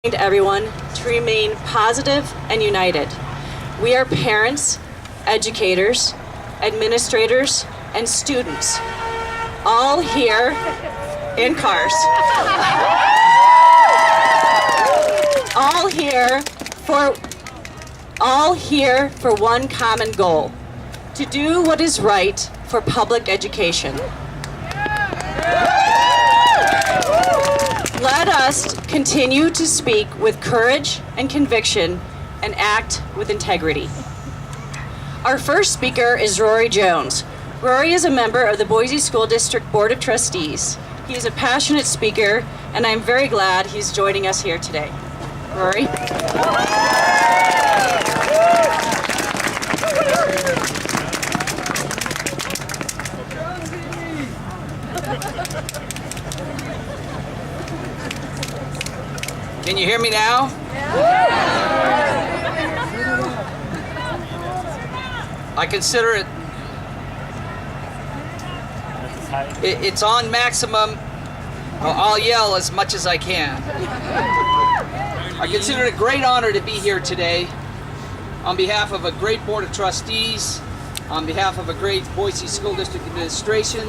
Everyone to remain positive and united. We are parents, educators, administrators, and students, all here in cars. all here for one common goal: to do what is right for public education. Let us continue to speak with courage and conviction and act with integrity. Our first speaker is Rory Jones. Rory is a member of the Boise School District Board of Trustees. He is a passionate speaker, and I'm very glad he's joining us here today. Rory? Can you hear me now? I consider it's on maximum. I'll yell as much as I can. I consider it a great honor to be here today on behalf of a great Board of Trustees, on behalf of a great Boise School District administration,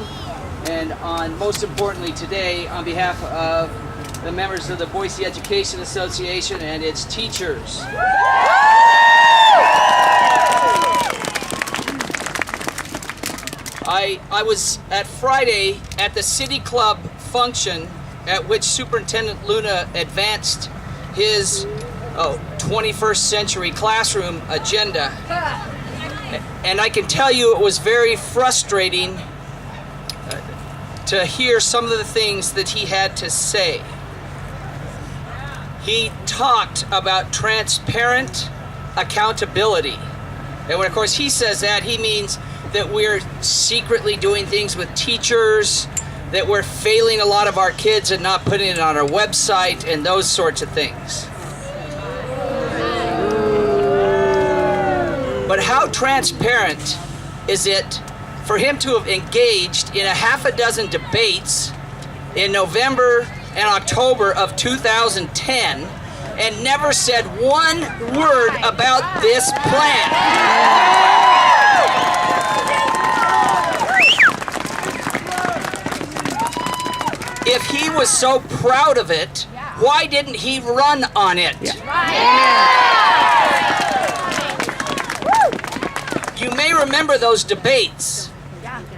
and most importantly today, on behalf of the members of the Boise Education Association and its teachers. I was at Friday at the City Club function at which Superintendent Luna advanced his 21st century classroom agenda. And I can tell you it was very frustrating to hear some of the things that he had to say. He talked about transparent accountability. And when, of course, he says that, he means that we're secretly doing things with teachers, that we're failing a lot of our kids and not putting it on our website, and those sorts of things. But how transparent is it for him to have engaged in a half a dozen debates in November and October of 2010 and never said one word about this plan? If he was so proud of it, why didn't he run on it? You may remember those debates.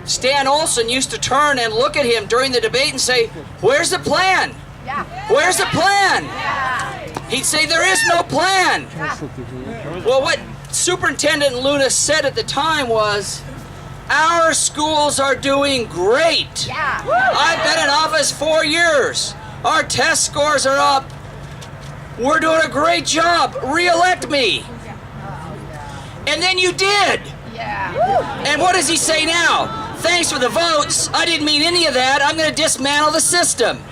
Stan Olson used to turn and look at him during the debate and say, "Where's the plan? Where's the plan?" He'd say, "There is no plan." Well, what Superintendent Luna said at the time was, "Our schools are doing great. I've been in office 4 years. Our test scores are up. We're doing a great job. Re-elect me." And then you did. And what does he say now? "Thanks for the votes. I didn't mean any of that. I'm going to dismantle the system."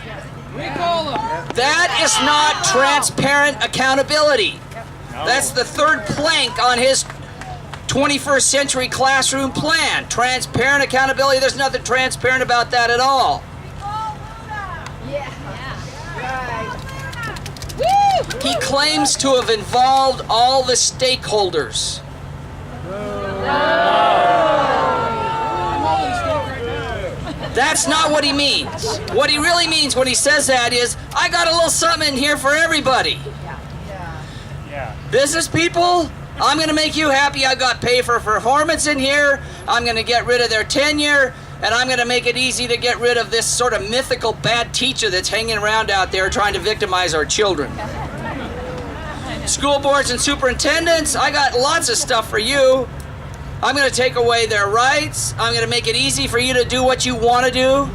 That is not transparent accountability. That's the third plank on his 21st century classroom plan. Transparent accountability. There's nothing transparent about that at all. He claims to have involved all the stakeholders. That's not what he means. What he really means when he says that is, I got a little something in here for everybody. Business people, I'm going to make you happy. I've got pay for performance in here. I'm going to get rid of their tenure, and I'm going to make it easy to get rid of this sort of mythical bad teacher that's hanging around out there trying to victimize our children. School boards and superintendents, I got lots of stuff for you. I'm going to take away their rights. I'm going to make it easy for you to do what you want to do.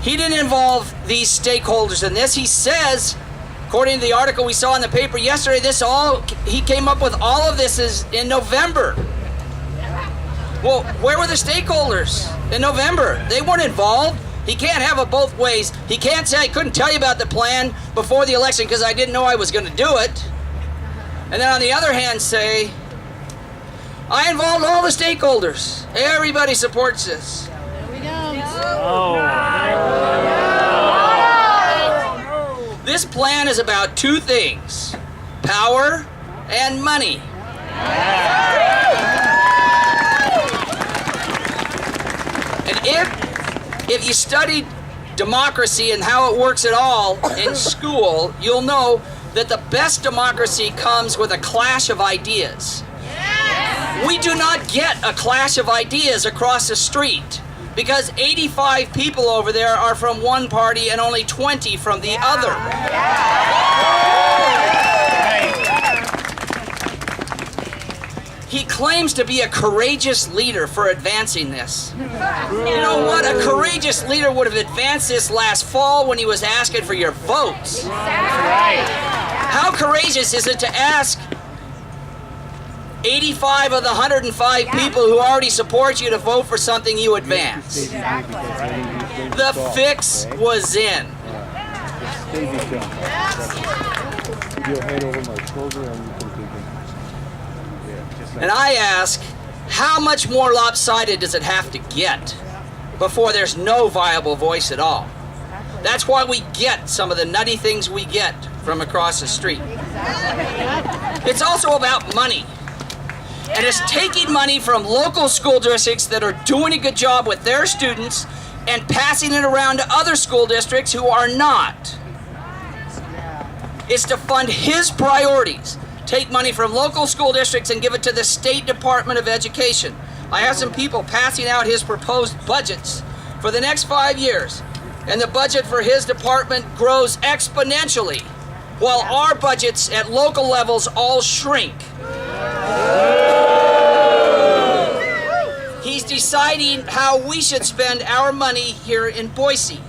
He didn't involve these stakeholders in this. He says, according to the article we saw in the paper yesterday, he came up with all of this is in November. Well, where were the stakeholders in November? They weren't involved. He can't have it both ways. He can't say, I couldn't tell you about the plan before the election because I didn't know I was going to do it. And then on the other hand say, I involved all the stakeholders. Everybody supports this. There we go. This plan is about two things: power and money. And if you studied democracy and how it works at all in school, you'll know that the best democracy comes with a clash of ideas. We do not get a clash of ideas across the street because 85 people over there are from one party and only 20 from the other. He claims to be a courageous leader for advancing this. You know what? A courageous leader would have advanced this last fall when he was asking for your votes. How courageous is it to ask 85 of the 105 people who already support you to vote for something you advance? The fix was in. And I ask, how much more lopsided does it have to get before there's no viable voice at all? That's why we get some of the nutty things we get from across the street. It's also about money. And it's taking money from local school districts that are doing a good job with their students and passing it around to other school districts who are not. It's to fund his priorities. Take money from local school districts and give it to the State Department of Education. I have some people passing out his proposed budgets for the next 5 years, and the budget for his department grows exponentially, while our budgets at local levels all shrink. He's deciding how we should spend our money here in Boise.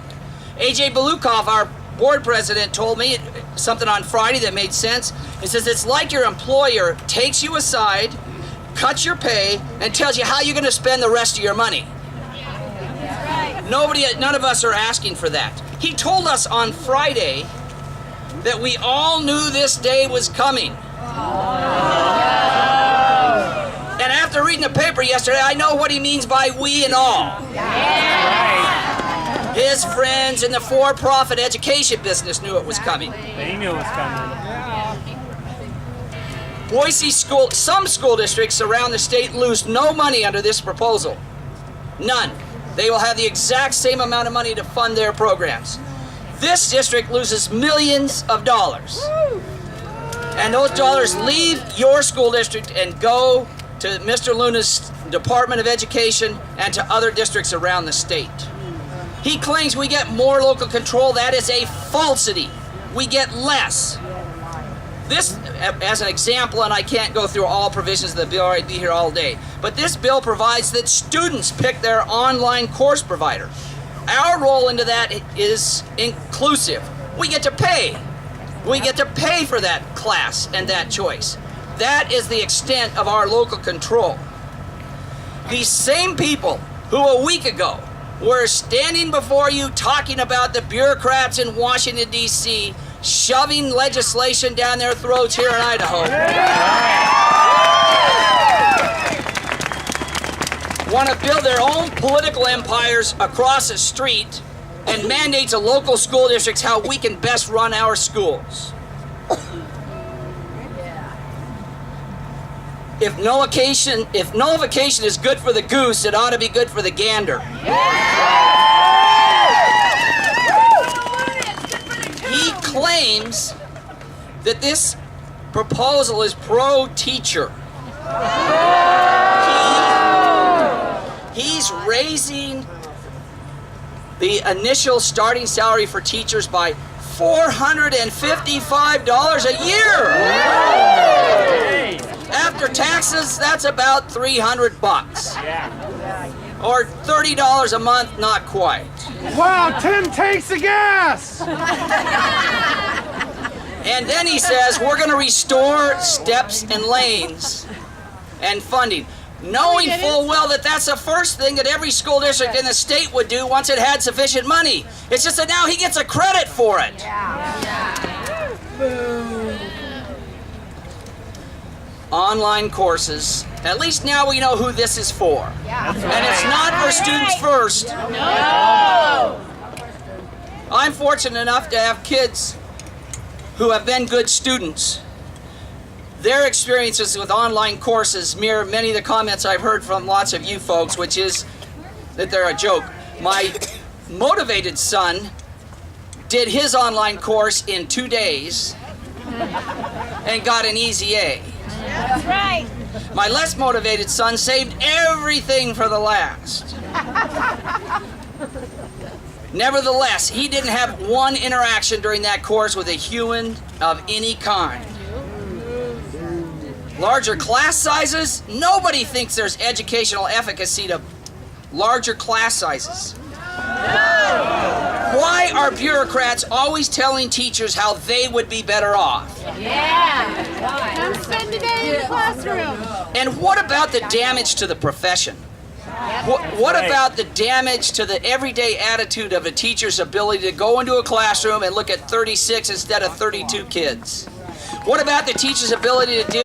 AJ Belukov, our board president, told me something on Friday that made sense. He says it's like your employer takes you aside, cuts your pay, and tells you how you're going to spend the rest of your money. None of us are asking for that. He told us on Friday that we all knew this day was coming. And after reading the paper yesterday, I know what he means by we and all. His friends in the for-profit education business knew it was coming. They knew it was coming. Some school districts around the state lose no money under this proposal. None. They will have the exact same amount of money to fund their programs. This district loses millions of dollars. And those dollars leave your school district and go to Mr. Luna's Department of Education and to other districts around the state. He claims we get more local control. That is a falsity. We get less. This, as an example, and I can't go through all provisions of the bill, I'd be here all day, but this bill provides that students pick their online course provider. Our role into that is inclusive. We get to pay. We get to pay for that class and that choice. That is the extent of our local control. These same people who a week ago were standing before you talking about the bureaucrats in Washington, D.C., shoving legislation down their throats here in Idaho, want to build their own political empires across the street and mandate to local school districts how we can best run our schools. If nullification is good for the goose, it ought to be good for the gander. He claims that this proposal is pro-teacher. He's raising the initial starting salary for teachers by $455 a year. After taxes, that's about $300. Or $30 a month, not quite. Wow, 10 tanks of gas! And then he says, we're going to restore steps and lanes and funding, knowing full well that that's the first thing that every school district in the state would do once it had sufficient money. It's just that now he gets a credit for it. Online courses. At least now we know who this is for. And it's not for Students First. No! I'm fortunate enough to have kids who have been good students. Their experiences with online courses mirror many of the comments I've heard from lots of you folks, which is that they're a joke. My motivated son did his online course in 2 days and got an easy A. That's right. My less motivated son saved everything for the last. Nevertheless, he didn't have one interaction during that course with a human of any kind. Larger class sizes? Nobody thinks there's educational efficacy to larger class sizes. Why are bureaucrats always telling teachers how they would be better off? Come spend the day in the classroom. And what about the damage to the profession? What about the damage to the everyday attitude of a teacher's ability to go into a classroom and look at 36 instead of 32 kids? What about the teacher's ability to deal